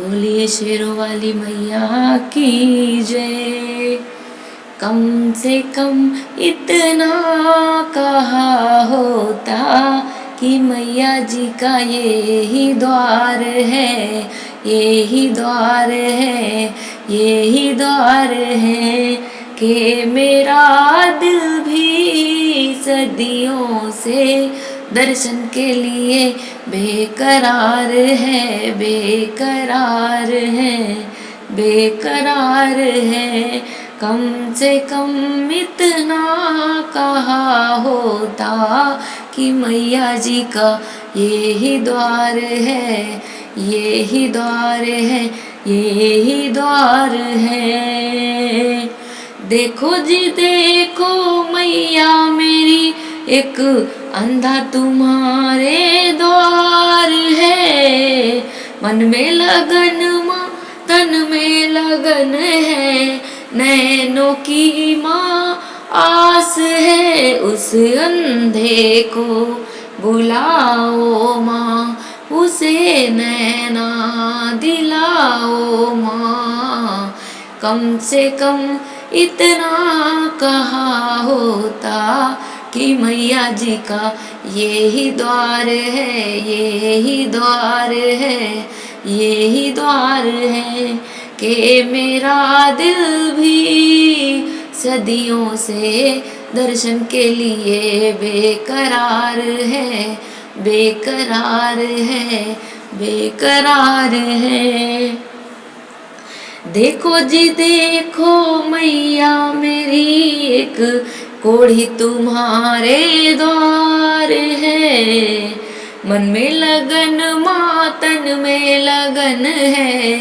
बोलिए शेरों वाली मैया की जय। कम से कम इतना कहा होता कि मैया जी का ये ही द्वार है, ये ही द्वार है, ये ही द्वार है कि मेरा दिल भी सदियों से दर्शन के लिए बेकरार है, बेकरार है, बेकरार है। कम से कम इतना कहा होता कि मैया जी का ये ही द्वार है, ये ही द्वार है, ये ही द्वार है। देखो जी देखो मैया मेरी, एक अंधा तुम्हारे द्वार है। मन में लगन माँ तन में लगन है, नैनों की माँ आस है। उस अंधे को बुलाओ माँ, उसे नैना दिलाओ माँ। कम से कम इतना कहा होता कि मैया जी का ये ही द्वार है, ये ही द्वार है, ये ही द्वार है कि मेरा दिल भी सदियों से दर्शन के लिए बेकरार है, बेकरार है, बेकरार है। देखो जी देखो मैया मेरी, एक कोढ़ी तुम्हारे द्वार है। मन में लगन माँ तन में लगन है,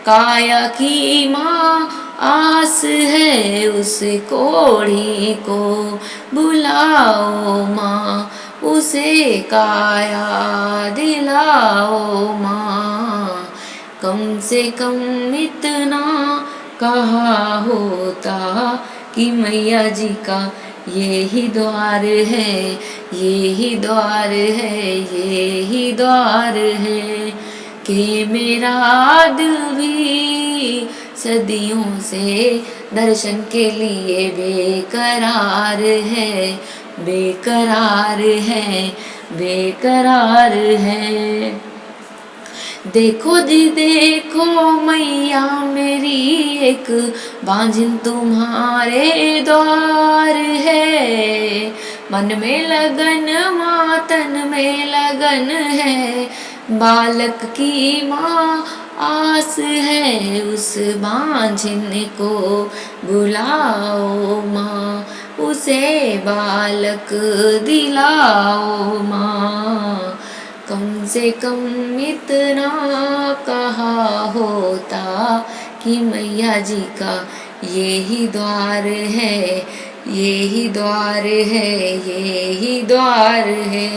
काया की माँ आस है। उस कोढ़ी को बुलाओ माँ, उसे काया दिलाओ माँ। कम से कम इतना कहा होता कि मैया जी का ये ही द्वार है, ये ही द्वार है, ये ही द्वार है कि मेरा दिल भी सदियों से दर्शन के लिए बेकरार है, बेकरार है, बेकरार है। देखो जी देखो मैया मेरी, एक बांझिन तुम्हारे द्वार है। मन में लगन माँ तन में लगन है, बालक की माँ आस है। उस बांझिन को बुलाओ माँ, उसे बालक दिलाओ माँ। कम से कम इतना कहा होता कि मैया जी का ये ही द्वार है, ये ही द्वार है, ये ही द्वार है।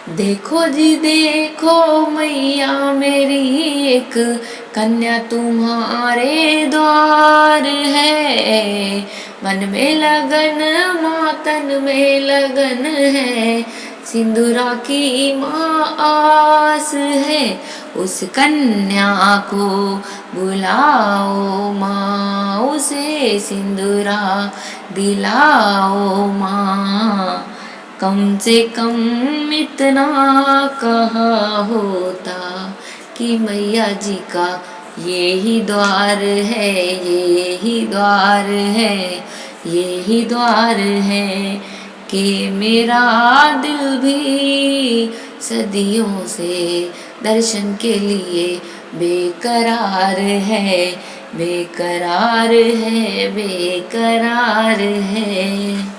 देखो जी देखो मैया मेरी, एक कन्या तुम्हारे द्वार है। मन में लगन माँ तन में लगन है, सिंदूरा की माँ आस है। उस कन्या को बुलाओ माँ, उसे सिंदूरा दिलाओ माँ। कम से कम इतना कहा होता कि मैया जी का ये ही द्वार है, ये ही द्वार है, ये ही द्वार है कि मेरा दिल भी सदियों से दर्शन के लिए बेकरार है, बेकरार है, बेकरार है।